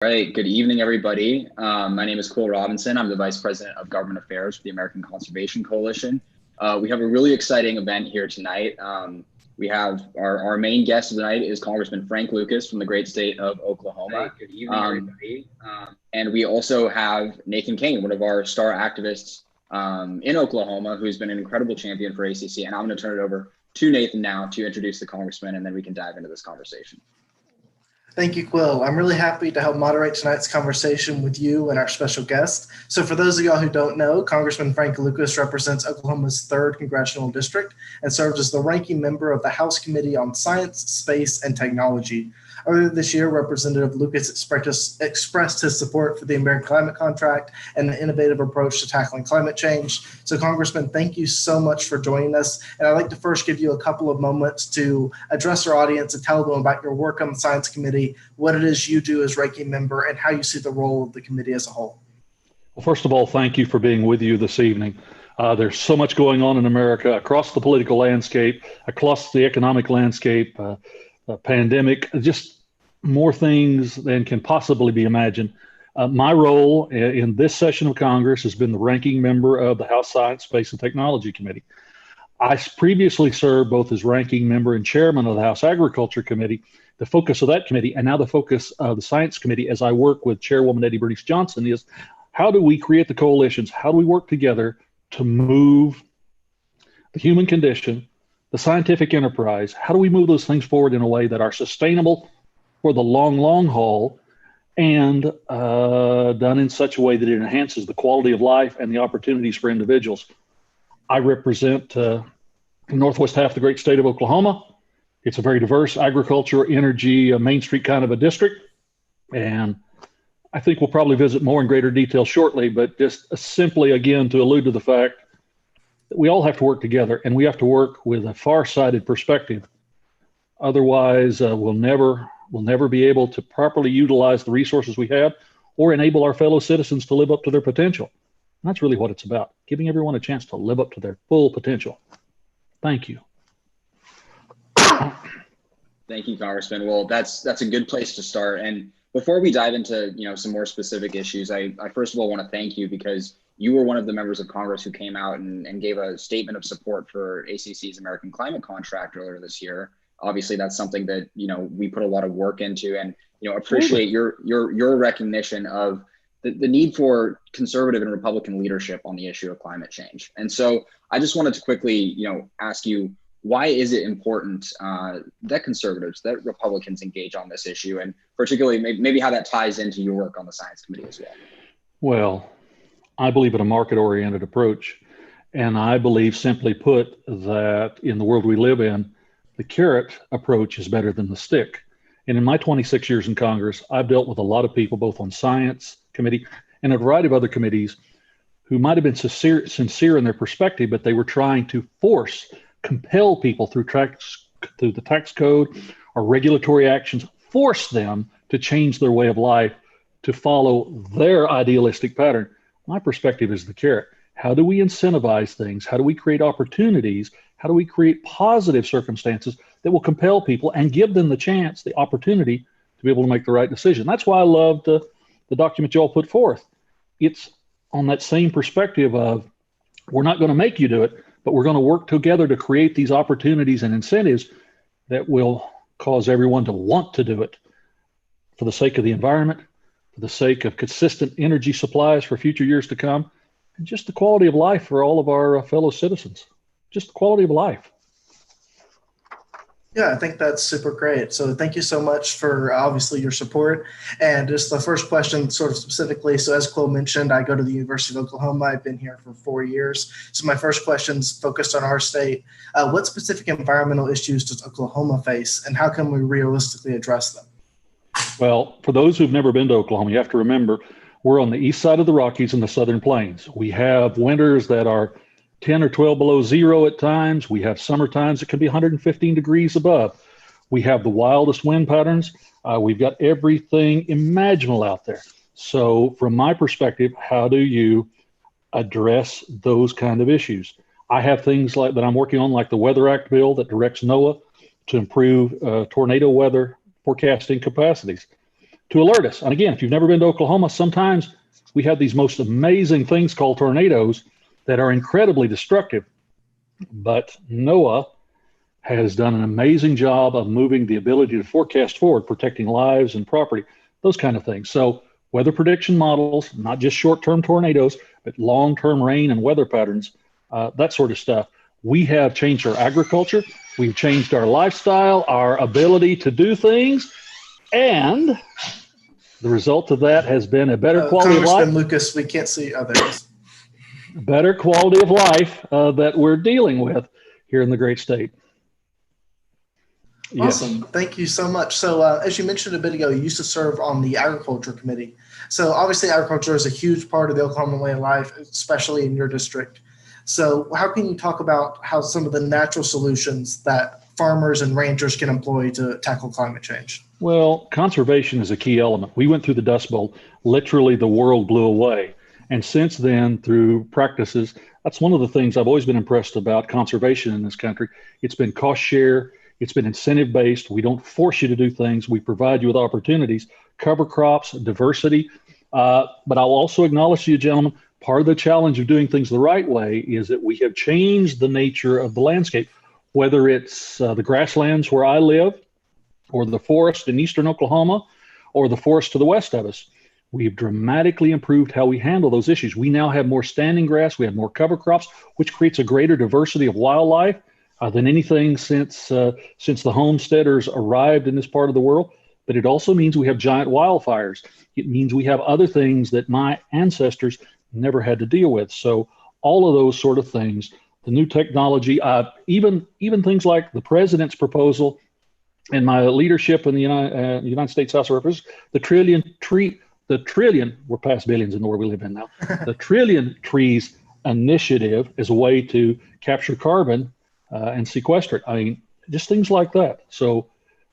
Right. Good evening, everybody. My name is Cole Robinson. I'm the Vice President of Government Affairs for the American Conservation Coalition. We have a really exciting event here tonight. We have our main guest of the night is Congressman Frank Lucas from the great state of Oklahoma. Right. Good evening, everybody. And we also have Nathan Kane, one of our star activists in Oklahoma, who's been an incredible champion for ACC. And I'm going to turn it over to Nathan now to introduce the congressman, and then we can dive into this conversation. Thank you, Quill. I'm really happy to help moderate tonight's conversation with you and our special guest. So for those of y'all who don't know, Congressman Frank Lucas represents Oklahoma's 3rd Congressional District and serves as the ranking member of the House Committee on Science, Space, and Technology. Earlier this year, Representative Lucas expressed his support for the American Climate Contract and the innovative approach to tackling climate change. So Congressman, thank you so much for joining us. And I'd like to first give you a couple of moments to address our audience and tell them about your work on the Science Committee, what it is you do as ranking member, and how you see the role of the committee as a whole. Well, first of all, thank you for being with you this evening. There's so much going on in America, across the political landscape, across the economic landscape, pandemic, just more things than can possibly be imagined. My role in this session of Congress has been the ranking member of the House Science, Space, and Technology Committee. I previously served both as ranking member and chairman of the House Agriculture Committee. The focus of that committee, and now the focus of the Science Committee, as I work with Chairwoman Eddie Bernice Johnson, is how do we create the coalitions? How do we work together to move the human condition, the scientific enterprise? How do we move those things forward in a way that are sustainable for the long haul and done in such a way that it enhances the quality of life and the opportunities for individuals? I represent the northwest half of the great state of Oklahoma. It's a very diverse agriculture, energy, Main Street kind of a district. And I think we'll probably visit more in greater detail shortly, but just simply, again, to allude to the fact that we all have to work together, and we have to work with a far-sighted perspective. Otherwise, we'll never be able to properly utilize the resources we have or enable our fellow citizens to live up to their potential. And that's really what it's about, giving everyone a chance to live up to their full potential. Thank you. Thank you, Congressman. Well, that's a good place to start. And before we dive into some more specific issues, I first of all want to thank you because you were one of the members of Congress who came out and gave a statement of support for ACC's American Climate Contract earlier this year. Obviously, that's something that we put a lot of work into, and appreciate your recognition of the need for conservative and Republican leadership on the issue of climate change. And so I just wanted to quickly ask you, why is it important that conservatives, that Republicans engage on this issue, and particularly maybe how that ties into your work on the Science Committee as well? Well, I believe in a market-oriented approach, and I believe, simply put, that in the world we live in, the carrot approach is better than the stick. And in my 26 years in Congress, I've dealt with a lot of people, both on Science Committee and a variety of other committees, who might have been sincere in their perspective, but they were trying to compel people through the tax code or regulatory actions, force them to change their way of life to follow their idealistic pattern. My perspective is the carrot. How do we incentivize things? How do we create opportunities? How do we create positive circumstances that will compel people and give them the chance, the opportunity to be able to make the right decision? That's why I loved the document you all put forth. It's on that same perspective of, we're not going to make you do it, but we're going to work together to create these opportunities and incentives that will cause everyone to want to do it for the sake of the environment, for the sake of consistent energy supplies for future years to come, and just the quality of life for all of our fellow citizens. Just the quality of life. Yeah, I think that's super great. So thank you so much for obviously your support. And just the first question sort of specifically, so as Chloe mentioned, I go to the University of Oklahoma. I've been here for 4 years. So my first question's focused on our state. What specific environmental issues does Oklahoma face, and how can we realistically address them? Well, for those who've never been to Oklahoma, you have to remember we're on the east side of the Rockies in the Southern Plains. We have winters that are 10 or 12 below zero at times. We have summer times that can be 115 degrees above. We have the wildest wind patterns. We've got everything imaginable out there. So from my perspective, how do you address those kind of issues? I have things like that I'm working on, like the Weather Act bill that directs NOAA to improve tornado weather forecasting capacities. to alert us. And again, if you've never been to Oklahoma, sometimes we have these most amazing things called tornadoes that are incredibly destructive. But NOAA has done an amazing job of moving the ability to forecast forward, protecting lives and property, those kind of things. So weather prediction models, not just short-term tornadoes, but long-term rain and weather patterns, that sort of stuff. We have changed our agriculture. We've changed our lifestyle, our ability to do things. And the result of that has been a better quality of life. Congressman Lucas, we can't see others. Better quality of life that we're dealing with here in the great state. Awesome. Yes. Thank you so much. So as you mentioned a bit ago, you used to serve on the Agriculture Committee. So obviously agriculture is a huge part of the Oklahoma way of life, especially in your district. So how can you talk about how some of the natural solutions that farmers and ranchers can employ to tackle climate change? Well, conservation is a key element. We went through the Dust Bowl. Literally, the world blew away. And since then, through practices, that's one of the things I've always been impressed about conservation in this country. It's been cost share. It's been incentive based. We don't force you to do things. We provide you with opportunities, cover crops, diversity. But I'll also acknowledge to you, gentlemen, part of the challenge of doing things the right way is that we have changed the nature of the landscape, whether it's the grasslands where I live, or the forest in eastern Oklahoma, or the forest to the west of us. We've dramatically improved how we handle those issues. We now have more standing grass. We have more cover crops, which creates a greater diversity of wildlife than anything since the homesteaders arrived in this part of the world. But it also means we have giant wildfires. It means we have other things that my ancestors never had to deal with. So all of those sort of things, the new technology, even things like the president's proposal and my leadership in the United States House of Representatives, the trillion, we're past billions in the world we live in now, the trillion trees initiative is a way to capture carbon and sequester it. I mean, just things like that. So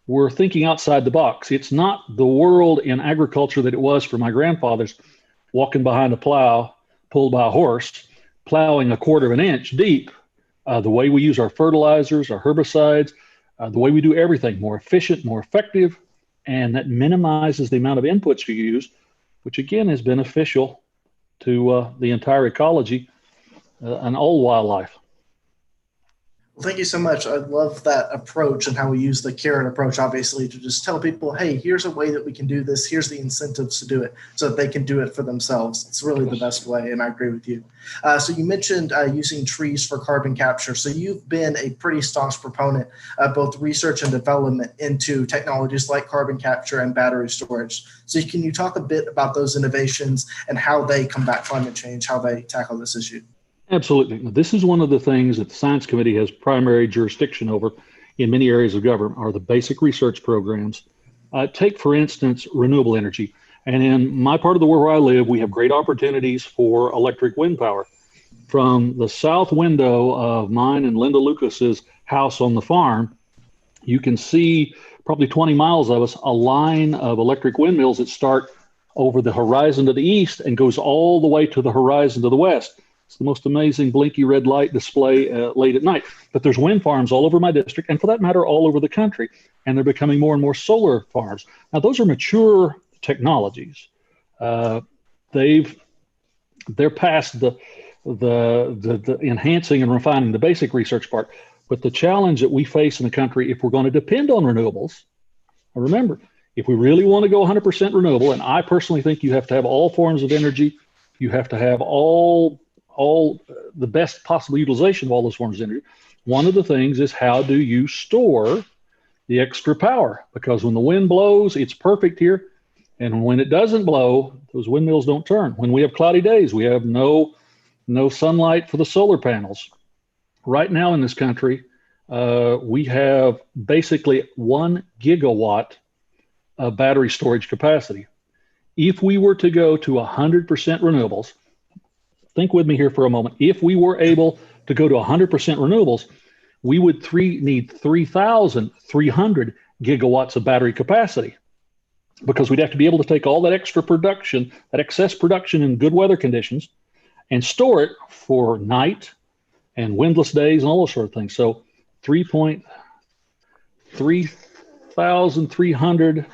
we're thinking outside the box. It's not the world in agriculture that it was for my grandfathers, walking behind a plow, pulled by a horse, plowing a quarter of an inch deep. The way we use our fertilizers, our herbicides, the way we do everything, more efficient, more effective, and that minimizes the amount of inputs you use, which again is beneficial to the entire ecology and all wildlife. Well, thank you so much. I love that approach and how we use the carrot approach, obviously, to just tell people, hey, here's a way that we can do this. Here's the incentives to do it so that they can do it for themselves. It's really the best way, and I agree with you. So you mentioned using trees for carbon capture. So you've been a pretty staunch proponent of both research and development into technologies like carbon capture and battery storage. So can you talk a bit about those innovations and how they combat climate change, how they tackle this issue? Absolutely. This is one of the things that the Science Committee has primary jurisdiction over in many areas of government are the basic research programs. Take, for instance, renewable energy. And in my part of the world where I live, we have great opportunities for electric wind power. From the south window of mine and Linda Lucas's house on the farm, you can see probably 20 miles of us, a line of electric windmills that start over the horizon to the east and goes all the way to the horizon to the west. It's the most amazing blinky red light display late at night. But there's wind farms all over my district, and for that matter, all over the country. And they're becoming more and more solar farms. Now, those are mature technologies. They're past the enhancing and refining the basic research part. But the challenge that we face in the country, if we're going to depend on renewables, remember, if we really want to go 100% renewable, and I personally think you have to have all forms of energy, you have to have all the best possible utilization of all those forms of energy. One of the things is how do you store the extra power? Because when the wind blows, it's perfect here. And when it doesn't blow, those windmills don't turn. When we have cloudy days, we have no sunlight for the solar panels. Right now in this country, we have basically 1 gigawatt of battery storage capacity. If we were to go to 100% renewables, think with me here for a moment. If we were able to go to 100% renewables, we would need 3,300 gigawatts of battery capacity because we'd have to be able to take all that extra production, that excess production in good weather conditions and store it for night and windless days and all those sort of things. So 3,300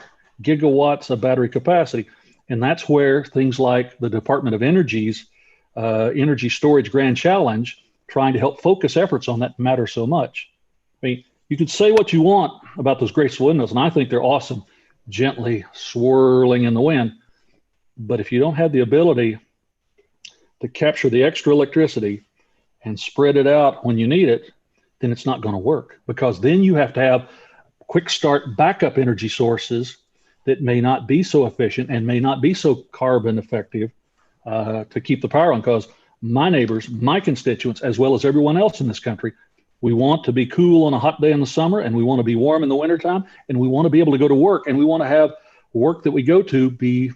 gigawatts of battery capacity. And that's where things like the Department of Energy's Energy Storage Grand Challenge, trying to help focus efforts on that, matter so much. I mean, you could say what you want about those graceful windmills, and I think they're awesome, gently swirling in the wind. But if you don't have the ability to capture the extra electricity and spread it out when you need it, then it's not going to work, because then you have to have quick start backup energy sources that may not be so efficient and may not be so carbon effective to keep the power on. Because my neighbors, my constituents, as well as everyone else in this country, we want to be cool on a hot day in the summer, and we want to be warm in the wintertime, and we want to be able to go to work, and we want to have work that we go to be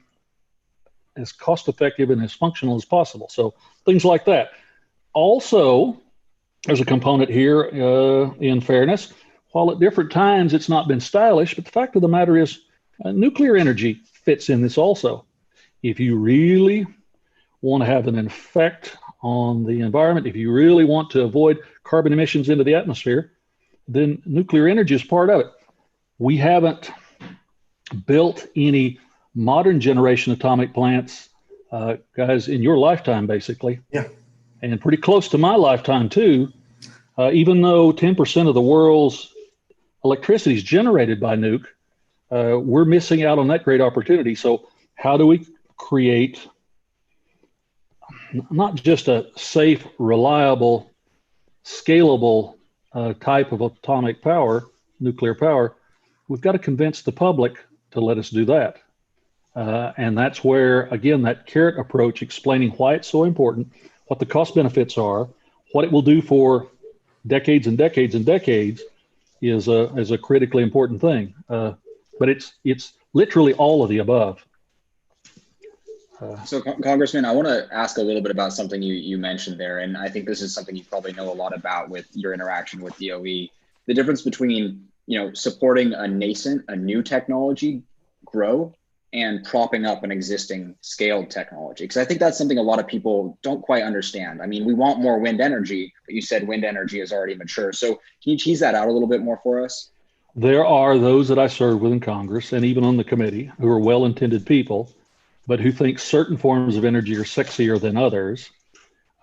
as cost effective and as functional as possible. So things like that. Also, there's a component here in fairness. While at different times it's not been stylish, but the fact of the matter is nuclear energy fits in this also. If you really want to have an effect on the environment, if you really want to avoid carbon emissions into the atmosphere, then nuclear energy is part of it. We haven't built any modern generation atomic plants, guys, in your lifetime, basically. Yeah. And pretty close to my lifetime, too. Even though 10% of the world's electricity is generated by nuke, we're missing out on that great opportunity. So how do we create not just a safe, reliable, scalable type of atomic power, nuclear power? We've got to convince the public to let us do that. And that's where, again, that carrot approach, explaining why it's so important, what the cost benefits are, what it will do for decades and decades and decades, is a critically important thing. But it's literally all of the above. So, Congressman, I want to ask a little bit about something you mentioned there, and I think this is something you probably know a lot about with your interaction with DOE. The difference between, supporting a new technology grow and propping up an existing scaled technology. Because I think that's something a lot of people don't quite understand. I mean, we want more wind energy, but you said wind energy is already mature. So can you tease that out a little bit more for us? There are those that I serve with in Congress and even on the committee who are well-intended people, but who think certain forms of energy are sexier than others.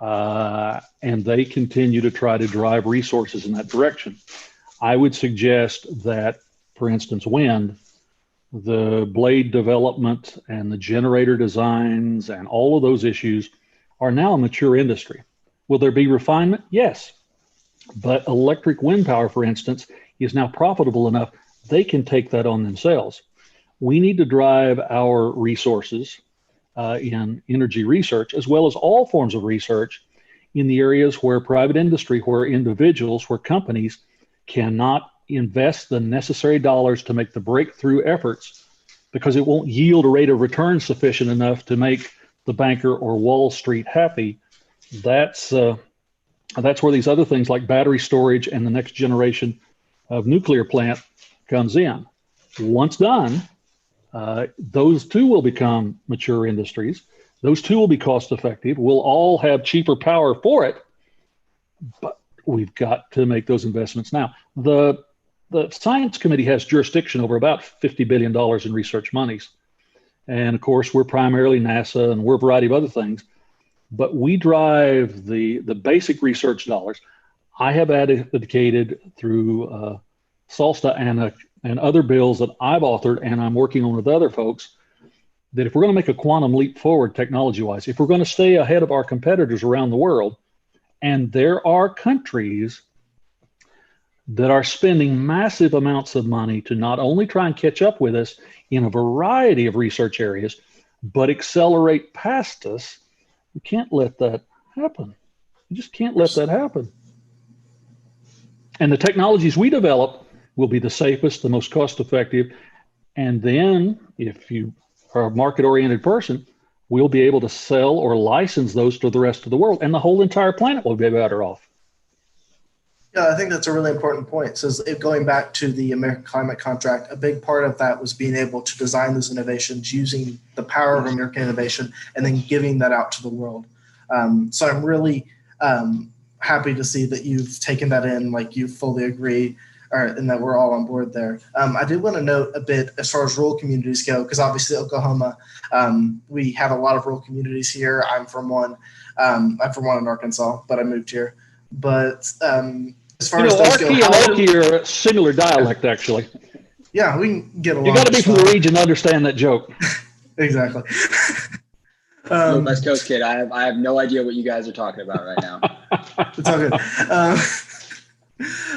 And they continue to try to drive resources in that direction. I would suggest that, for instance, wind, the blade development and the generator designs and all of those issues are now a mature industry. Will there be refinement? Yes. But electric wind power, for instance, is now profitable enough they can take that on themselves. We need to drive our resources in energy research, as well as all forms of research, in the areas where private industry, where individuals, where companies cannot invest the necessary dollars to make the breakthrough efforts, because it won't yield a rate of return sufficient enough to make the banker or Wall Street happy. That's where these other things like battery storage and the next generation of nuclear plant comes in. Once done, those too will become mature industries. Those too will be cost effective. We'll all have cheaper power for it, but we've got to make those investments now. The Science Committee has jurisdiction over about $50 billion in research monies. And of course, we're primarily NASA and we're a variety of other things, but we drive the basic research dollars. I have advocated through SALSTA and other bills that I've authored and I'm working on with other folks, that if we're going to make a quantum leap forward technology-wise, if we're going to stay ahead of our competitors around the world, and there are countries that are spending massive amounts of money to not only try and catch up with us in a variety of research areas, but accelerate past us, we can't let that happen. We just can't let that happen. And the technologies we develop will be the safest, the most cost-effective. And then if you are a market-oriented person, we'll be able to sell or license those to the rest of the world, and the whole entire planet will be better off. Yeah, I think that's a really important point. So going back to the American Climate Contract, a big part of that was being able to design those innovations using the power of American innovation and then giving that out to the world. So I'm really happy to see that you've taken that in, like you fully agree. and that we're all on board there. I did want to note a bit as far as rural communities go, because obviously Oklahoma, we have a lot of rural communities here. I'm from one. I'm from one in Arkansas, but I moved here. But as far as those go, Arky and Okie are a similar dialect, actually. Yeah, we can get along. You got to be from the region to understand that joke. Exactly. West Coast kid, I have no idea what you guys are talking about right now. It's all good.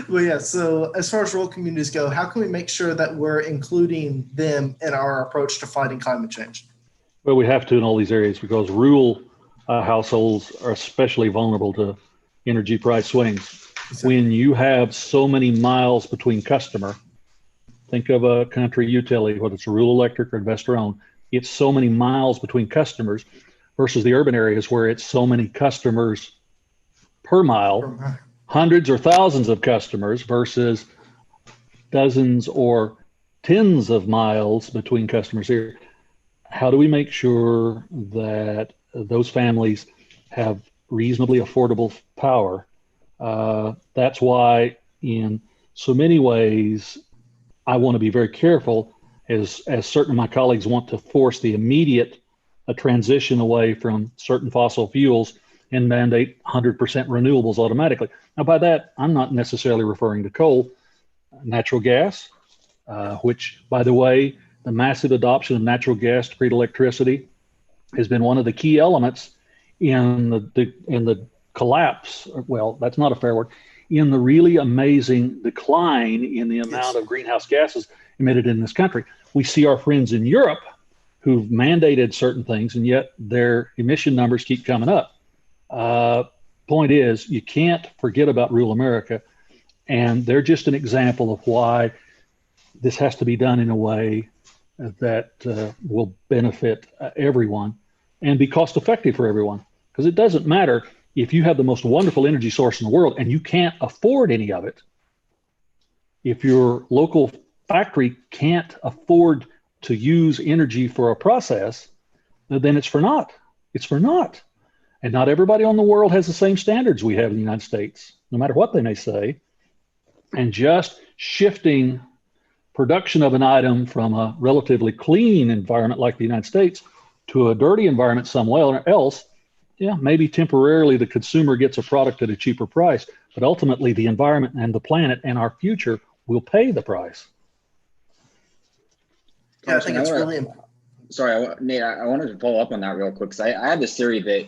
Well, yeah, so as far as rural communities go, how can we make sure that we're including them in our approach to fighting climate change? Well, we have to in all these areas because rural households are especially vulnerable to energy price swings. Exactly. When you have so many miles between customer, think of a country utility, whether it's a rural electric or investor owned, it's so many miles between customers versus the urban areas where it's so many customers per mile, hundreds or thousands of customers versus dozens or tens of miles between customers here. How do we make sure that those families have reasonably affordable power? That's why in so many ways, I want to be very careful as certain of my colleagues want to force the immediate transition away from certain fossil fuels and mandate 100% renewables automatically. Now, by that, I'm not necessarily referring to coal, natural gas, which, by the way, the massive adoption of natural gas to create electricity has been one of the key elements in the collapse. Well, that's not a fair word. In the really amazing decline in the amount of greenhouse gases emitted in this country. We see our friends in Europe who've mandated certain things, and yet their emission numbers keep coming up. Point is, you can't forget about rural America, and they're just an example of why this has to be done in a way that will benefit everyone and be cost effective for everyone. Because it doesn't matter if you have the most wonderful energy source in the world and you can't afford any of it. If your local factory can't afford to use energy for a process, then it's for naught. It's for naught. And not everybody on the world has the same standards we have in the United States, no matter what they may say. And just shifting production of an item from a relatively clean environment like the United States to a dirty environment somewhere else, yeah, maybe temporarily the consumer gets a product at a cheaper price, but ultimately the environment and the planet and our future will pay the price. Yeah, I think it's really important. Sorry, Nate, I wanted to follow up on that real quick because I have this theory that,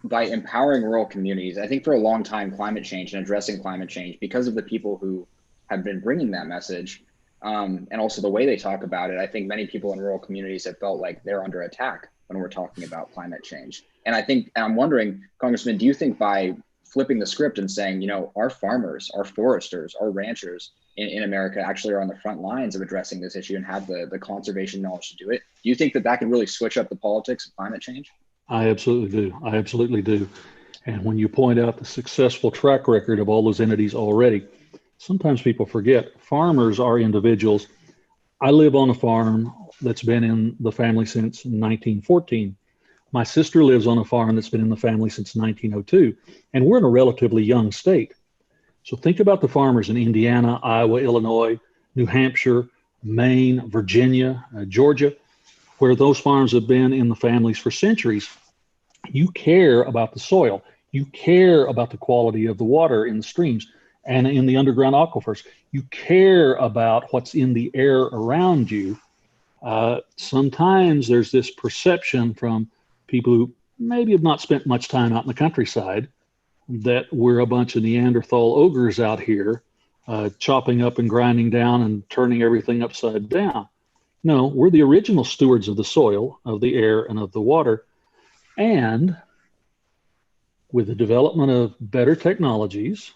by empowering rural communities, I think for a long time, climate change and addressing climate change, because of the people who have been bringing that message, and also the way they talk about it, I think many people in rural communities have felt like they're under attack when we're talking about climate change. And I'm wondering, Congressman, do you think by flipping the script and saying, our farmers, our foresters, our ranchers in America actually are on the front lines of addressing this issue and have the conservation knowledge to do it, do you think that can really switch up the politics of climate change? I absolutely do. I absolutely do. And when you point out the successful track record of all those entities already, sometimes people forget farmers are individuals. I live on a farm that's been in the family since 1914. My sister lives on a farm that's been in the family since 1902, and we're in a relatively young state. So think about the farmers in Indiana, Iowa, Illinois, New Hampshire, Maine, Virginia, Georgia, where those farms have been in the families for centuries. You care about the soil. You care about the quality of the water in the streams and in the underground aquifers. You care about what's in the air around you. Sometimes there's this perception from people who maybe have not spent much time out in the countryside that we're a bunch of Neanderthal ogres out here chopping up and grinding down and turning everything upside down. No, we're the original stewards of the soil, of the air, and of the water. And with the development of better technologies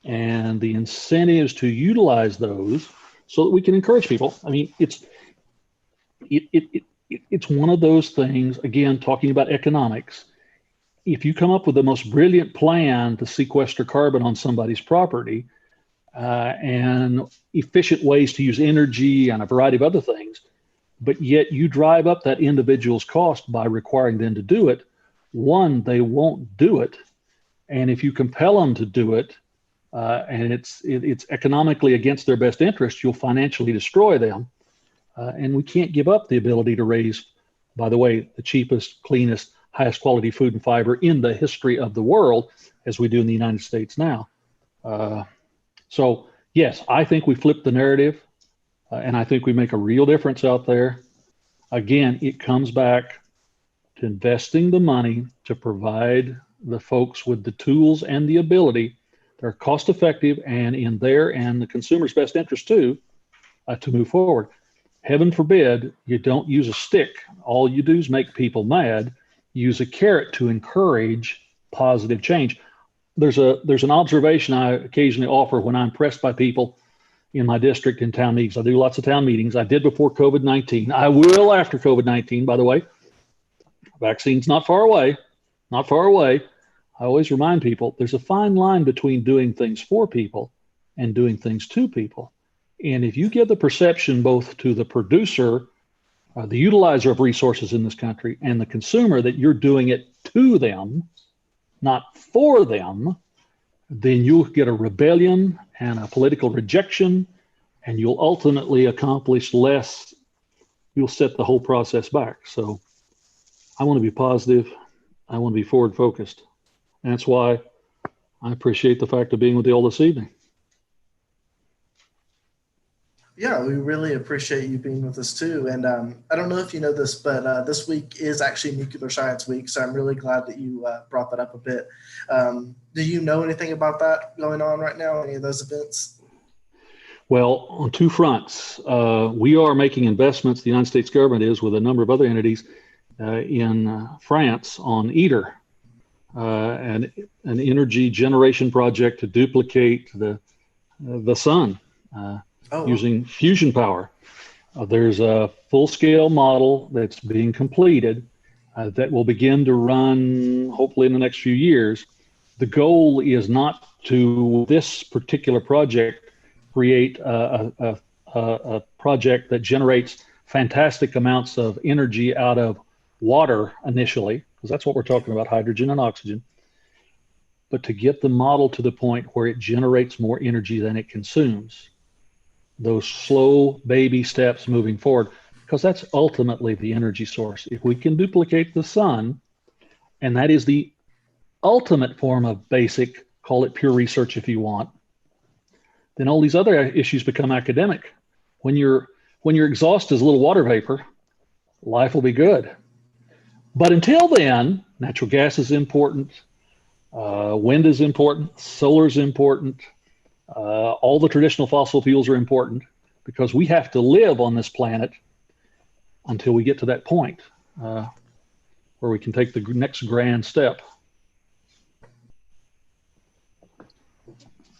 and the incentives to utilize those so that we can encourage people. I mean, it's one of those things, again, talking about economics. If you come up with the most brilliant plan to sequester carbon on somebody's property and efficient ways to use energy and a variety of other things, but yet you drive up that individual's cost by requiring them to do it, one, they won't do it. And if you compel them to do it, and it's economically against their best interest, you'll financially destroy them. And we can't give up the ability to raise, by the way, the cheapest, cleanest, highest quality food and fiber in the history of the world, as we do in the United States now. So yes, I think we flip the narrative, and I think we make a real difference out there. Again, it comes back to investing the money to provide the folks with the tools and the ability that are cost effective and in their and the consumer's best interest too, to move forward. Heaven forbid you don't use a stick. All you do is make people mad. Use a carrot to encourage positive change. There's an observation I occasionally offer when I'm pressed by people in my district in town meetings. I do lots of town meetings. I did before COVID-19. I will after COVID-19, by the way. Vaccine's not far away, not far away. I always remind people there's a fine line between doing things for people and doing things to people. And if you give the perception both to the producer, the utilizer of resources in this country, and the consumer that you're doing it to them, not for them, then you'll get a rebellion and a political rejection, and you'll ultimately accomplish less. You'll set the whole process back. So I want to be positive. I want to be forward focused. And that's why I appreciate the fact of being with you all this evening. Yeah, we really appreciate you being with us too. And I don't know if you know this, but this week is actually Nuclear Science Week. So I'm really glad that you brought that up a bit. Do you know anything about that going on right now, any of those events? Well, on two fronts. We are making investments, the United States government is, with a number of other entities in France on ITER, an energy generation project to duplicate the sun. Using fusion power. There's a full-scale model that's being completed that will begin to run hopefully in the next few years. The goal is not to, this particular project, create a project that generates fantastic amounts of energy out of water initially, because that's what we're talking about, hydrogen and oxygen, but to get the model to the point where it generates more energy than it consumes. Those slow baby steps moving forward, because that's ultimately the energy source. If we can duplicate the sun, and that is the ultimate form of basic, call it pure research if you want, then all these other issues become academic. When your exhaust is a little water vapor, life will be good. But until then, natural gas is important, wind is important, solar is important. All the traditional fossil fuels are important because we have to live on this planet until we get to that point where we can take the next grand step.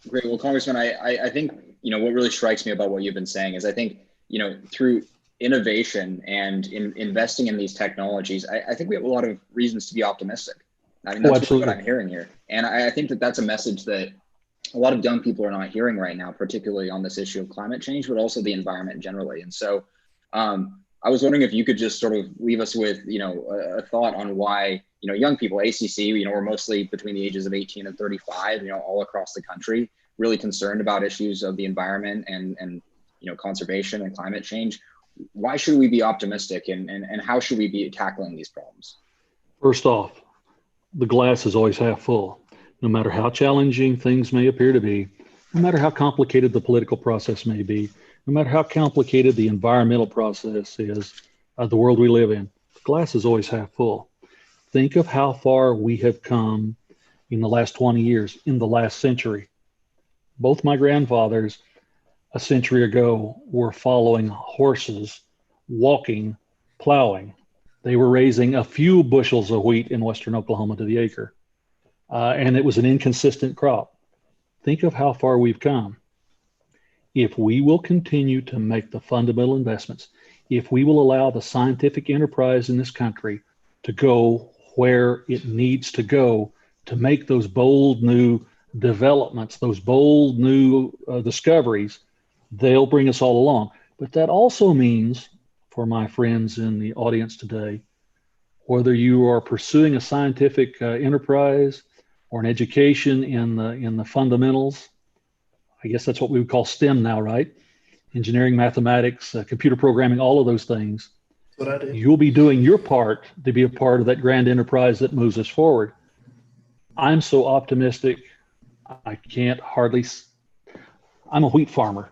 Great. Well, Congressman, I think, what really strikes me about what you've been saying is I think, through innovation and investing in these technologies, I think we have a lot of reasons to be optimistic. I mean, that's really what I'm hearing here. And I think that that's a message that a lot of young people are not hearing right now, particularly on this issue of climate change, but also the environment generally. And so I was wondering if you could just sort of leave us with, a thought on why, young people, ACC, we're mostly between the ages of 18 and 35, all across the country, really concerned about issues of the environment and conservation and climate change. Why should we be optimistic and how should we be tackling these problems? First off, the glass is always half full. No matter how challenging things may appear to be, no matter how complicated the political process may be, no matter how complicated the environmental process is, the world we live in, the glass is always half full. Think of how far we have come in the last 20 years, in the last century. Both my grandfathers a century ago were following horses, walking, plowing. They were raising a few bushels of wheat in western Oklahoma to the acre. And it was an inconsistent crop. Think of how far we've come. If we will continue to make the fundamental investments, if we will allow the scientific enterprise in this country to go where it needs to go to make those bold new developments, those bold new discoveries, they'll bring us all along. But that also means, for my friends in the audience today, whether you are pursuing a scientific enterprise or an education in the fundamentals, I guess that's what we would call STEM now, right? Engineering, mathematics, computer programming, all of those things. That's what I do. You'll be doing your part to be a part of that grand enterprise that moves us forward. I'm so optimistic. I can't hardly. I'm a wheat farmer.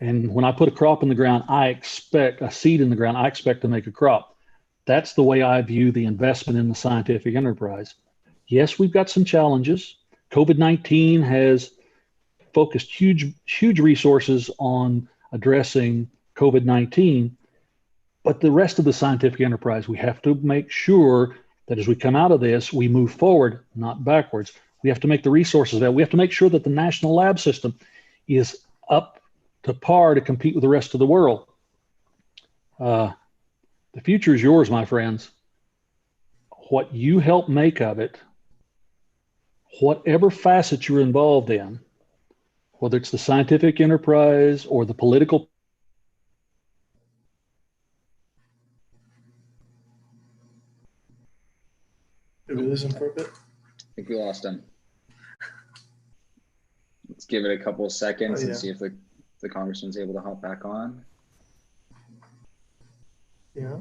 And when I put a crop in the ground, I expect a seed in the ground, I expect to make a crop. That's the way I view the investment in the scientific enterprise. Yes, we've got some challenges. COVID-19 has focused huge resources on addressing COVID-19, but the rest of the scientific enterprise, we have to make sure that as we come out of this, we move forward, not backwards. We have to make the resources available. We have to make sure that the national lab system is up to par to compete with the rest of the world. The future is yours, my friends. What you help make of it, whatever facet you're involved in, whether it's the scientific enterprise or the political. Did we lose him for a bit? I think we lost him. Let's give it a couple of seconds and see if the congressman's able to hop back on. Yeah.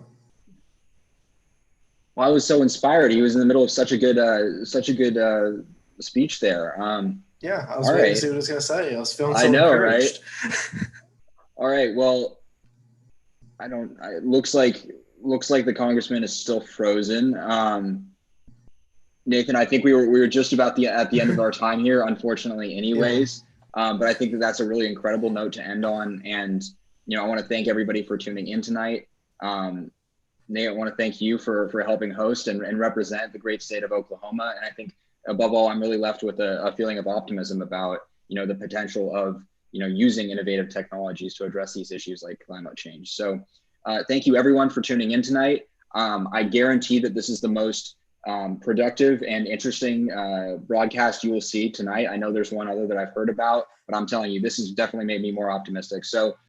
Well, I was so inspired. He was in the middle of such a good speech there. Yeah, I was waiting to see what he was going to say. I was feeling so encouraged. Right? All right. Well, it looks like the congressman is still frozen. Nathan, I think we were just about at the end of our time here, unfortunately, anyways. Yeah. But I think that's a really incredible note to end on. And, I want to thank everybody for tuning in tonight. Nate, I want to thank you for helping host and represent the great state of Oklahoma. And I think above all, I'm really left with a feeling of optimism about, the potential of, using innovative technologies to address these issues like climate change. So thank you everyone for tuning in tonight. I guarantee that this is the most productive and interesting broadcast you will see tonight. I know there's one other that I've heard about, but I'm telling you, this has definitely made me more optimistic. So